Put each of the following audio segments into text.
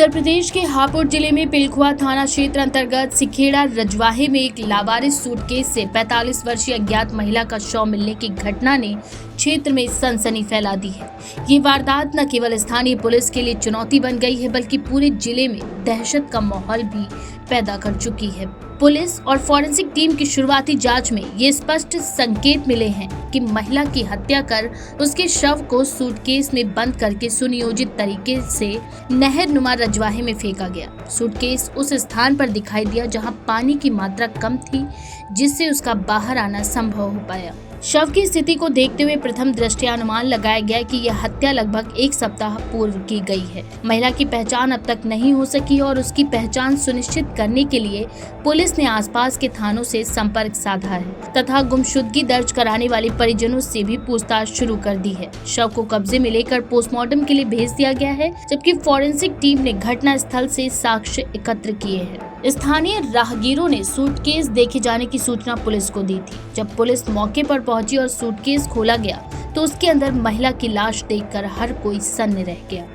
उत्तर प्रदेश के हापुड़ जिले में पिलखुआ थाना क्षेत्र अंतर्गत सिखेड़ा रजवाहे में एक लावारिस सूटकेस से 45 वर्षीय अज्ञात महिला का शव मिलने की घटना ने क्षेत्र में सनसनी फैला दी है। ये वारदात न केवल स्थानीय पुलिस के लिए चुनौती बन गई है, बल्कि पूरे जिले में दहशत का माहौल भी पैदा कर चुकी है। पुलिस और फॉरेंसिक टीम की शुरुआती जांच में ये स्पष्ट संकेत मिले हैं कि महिला की हत्या कर उसके शव को सूटकेस में बंद करके सुनियोजित तरीके से नहर नुमा रजवाहे में फेंका गया। सूटकेस उस स्थान पर दिखाई दिया जहां पानी की मात्रा कम थी, जिससे उसका बाहर आना संभव हो पाया। शव की स्थिति को देखते हुए प्रथम दृष्टया अनुमान लगाया गया कि यह हत्या लगभग एक सप्ताह पूर्व की गई है। महिला की पहचान अब तक नहीं हो सकी और उसकी पहचान सुनिश्चित करने के लिए पुलिस ने आसपास के थानों से संपर्क साधा है तथा गुमशुदगी दर्ज कराने वाले परिजनों से भी पूछताछ शुरू कर दी है। शव को कब्जे में लेकर पोस्टमार्टम के लिए भेज दिया गया है, जबकि फॉरेंसिक टीम ने घटना स्थल से साक्ष्य एकत्र किए हैं। स्थानीय राहगीरों ने सूटकेस देखे जाने की सूचना पुलिस को दी थी। जब पुलिस मौके पर पहुंची और सूटकेस खोला गया तो उसके अंदर महिला की लाश देखकर हर कोई सन्न रह गया।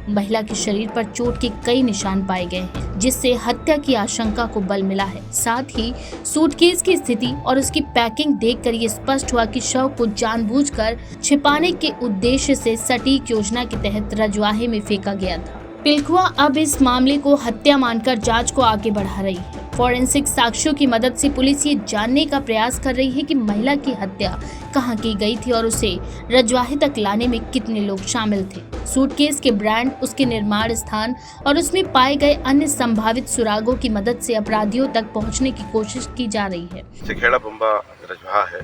महिला के शरीर पर चोट के कई निशान पाए गए हैं, जिससे हत्या की आशंका को बल मिला है। साथ ही सूटकेस की स्थिति और उसकी पैकिंग देखकर ये स्पष्ट हुआ कि शव को जानबूझकर छिपाने के उद्देश्य से सटीक योजना के तहत रजवाहे में फेंका गया था। पिलखुआ अब इस मामले को हत्या मानकर जांच को आगे बढ़ा रही है। फॉरेंसिक साक्ष्यों की मदद से पुलिस ये जानने का प्रयास कर रही है कि महिला की हत्या कहां की गई थी और उसे रजवाहे तक लाने में कितने लोग शामिल थे। सूटकेस के ब्रांड, उसके निर्माण स्थान और उसमें पाए गए अन्य संभावित सुरागों की मदद से अपराधियों तक पहुंचने की कोशिश की जा रही है। सिखेड़ा बम्बा रजवाहा है,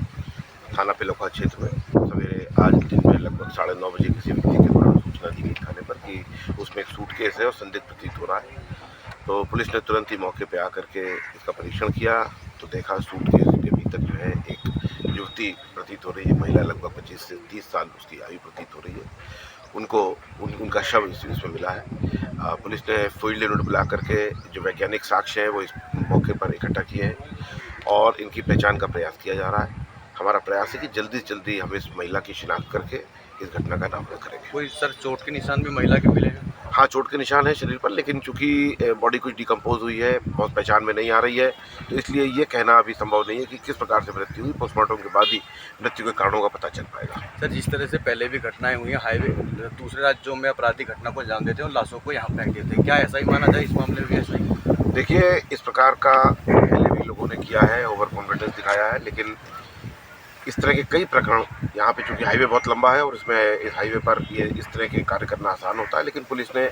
थाना पिलखुआ क्षेत्र में सवेरे आज दिन में लगभग 9:30 बजे किसी व्यक्ति के द्वारा सूचना दी गई थाने पर कि उसमें एक सूटकेस है और संदिग्ध प्रतीत हो रहा है। तो पुलिस ने तुरंत ही मौके पे आकर के इसका परीक्षण किया तो देखा सूटकेस के भीतर जो है एक युवती प्रतीत हो रही है। महिला लगभग 25 से 30 साल उसकी आयु प्रतीत हो रही है। उनका शव इसमें मिला है। पुलिस ने फील्ड यूनिट बुला करके जो वैज्ञानिक साक्ष्य है वो इस मौके पर इकट्ठा किए हैं और इनकी पहचान का प्रयास किया जा रहा है। हमारा प्रयास है कि जल्दी से जल्दी हम इस महिला की शिनाख्त करके इस घटना का नाम करेंगे। कोई सर चोट के निशान भी महिला के मिले हैं? हाँ, चोट के निशान है शरीर पर, लेकिन चूंकि बॉडी कुछ डिकम्पोज हुई है, बहुत पहचान में नहीं आ रही है, तो इसलिए ये कहना अभी संभव नहीं है कि किस प्रकार से मृत्यु हुई। पोस्टमार्टम के बाद ही मृत्यु के कारणों का पता चल पाएगा। सर, जिस तरह से पहले भी घटनाएं हुई हैं, हाईवे दूसरे राज्यों में अपराधी घटना को अंजाम देते हैं और लाशों को यहाँ फेंक देते हैं, क्या ऐसा ही माना जाए इस मामले में भी ऐसा ही? देखिए, इस प्रकार का पहले भी लोगों ने किया है, ओवर कॉन्फिडेंस दिखाया है, लेकिन इस तरह के कई प्रकरण यहाँ पे, चूँकि हाईवे बहुत लंबा है और इसमें इस हाईवे पर ये इस तरह के कार्य करना आसान होता है, लेकिन पुलिस ने,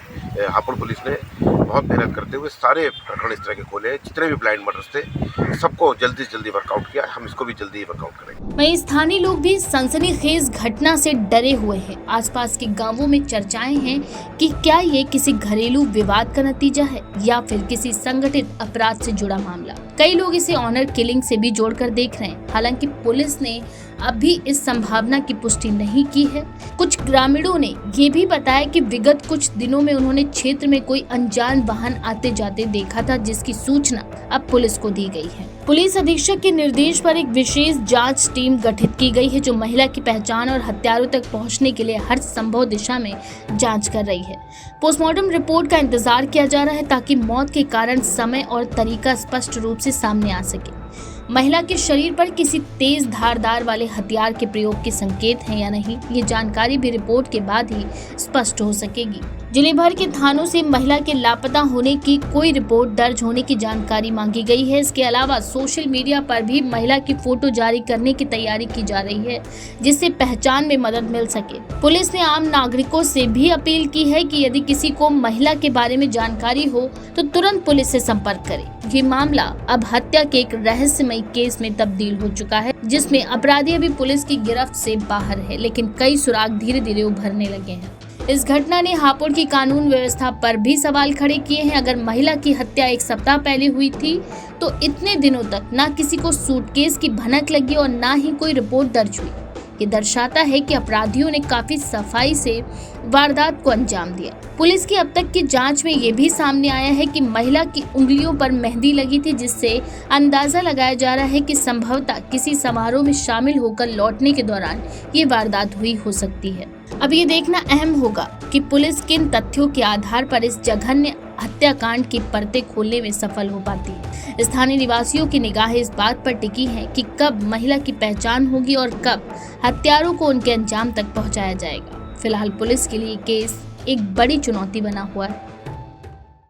हापुड़ पुलिस ने बहुत मेहनत करते हुए सारे प्रकरण इस तरह के खोले। जितने भी ब्लाइंड मर्डर्स थे सबको जल्दी से जल्दी वर्कआउट किया। हम इसको भी जल्दी ही वर्कआउट करेंगे। वहीं स्थानीय लोग भी सनसनीखेज घटना से डरे हुए हैं। आसपास के गांवों में चर्चाएं हैं कि क्या ये किसी घरेलू विवाद का नतीजा है या फिर किसी संगठित अपराध से जुड़ा मामला। कई लोग इसे ऑनर किलिंग से भी जोड़कर देख रहे हैं। हालांकि पुलिस ने अभी इस संभावना की पुष्टि नहीं की है। कुछ ग्रामीणों ने ये भी बताया कि विगत कुछ दिनों में उन्होंने क्षेत्र में कोई अनजान वाहन आते जाते देखा था, जिसकी सूचना अब पुलिस को दी गई है। पुलिस अधीक्षक के निर्देश पर एक विशेष जांच टीम गठित की गई है, जो महिला की पहचान और हत्यारों तक पहुंचने के लिए हर संभव दिशा में जांच कर रही है। पोस्टमार्टम रिपोर्ट का इंतजार किया जा रहा है ताकि मौत के कारण, समय और तरीका स्पष्ट रूप से सामने आ सके। महिला के शरीर पर किसी तेज धारदार वाले हथियार के प्रयोग के संकेत हैं या नहीं, ये जानकारी भी रिपोर्ट के बाद ही स्पष्ट हो सकेगी। जिले भर के थानों से महिला के लापता होने की कोई रिपोर्ट दर्ज होने की जानकारी मांगी गई है। इसके अलावा सोशल मीडिया पर भी महिला की फोटो जारी करने की तैयारी की जा रही है, जिससे पहचान में मदद मिल सके। पुलिस ने आम नागरिकों से भी अपील की है कि यदि किसी को महिला के बारे में जानकारी हो तो तुरंत पुलिस से संपर्क करें। ये मामला अब हत्या के एक रहस्यमयी केस में तब्दील हो चुका है, जिसमें अपराधी अभी पुलिस की गिरफ्त से बाहर है, लेकिन कई सुराग धीरे धीरे उभरने लगे हैं। इस घटना ने हापुड़ की कानून व्यवस्था पर भी सवाल खड़े किए हैं। अगर महिला की हत्या एक सप्ताह पहले हुई थी तो इतने दिनों तक ना किसी को सूटकेस की भनक लगी और ना ही कोई रिपोर्ट दर्ज हुई। ये दर्शाता है कि अपराधियों ने काफी सफाई से वारदात को अंजाम दिया। पुलिस की अब तक की जांच में ये भी सामने आया है कि महिला की उंगलियों पर मेहंदी लगी थी, जिससे अंदाजा लगाया जा रहा है कि संभवतः किसी समारोह में शामिल होकर लौटने के दौरान ये वारदात हुई हो सकती है। अब ये देखना अहम होगा कि पुलिस किन तथ्यों के आधार पर इस जघन्य हत्याकांड की परतें खोलने में सफल हो पाती है। स्थानीय निवासियों की निगाहें इस बात पर टिकी हैं कि कब महिला की पहचान होगी और कब हत्यारों को उनके अंजाम तक पहुंचाया जाएगा। फिलहाल पुलिस के लिए केस एक बड़ी चुनौती बना हुआ है।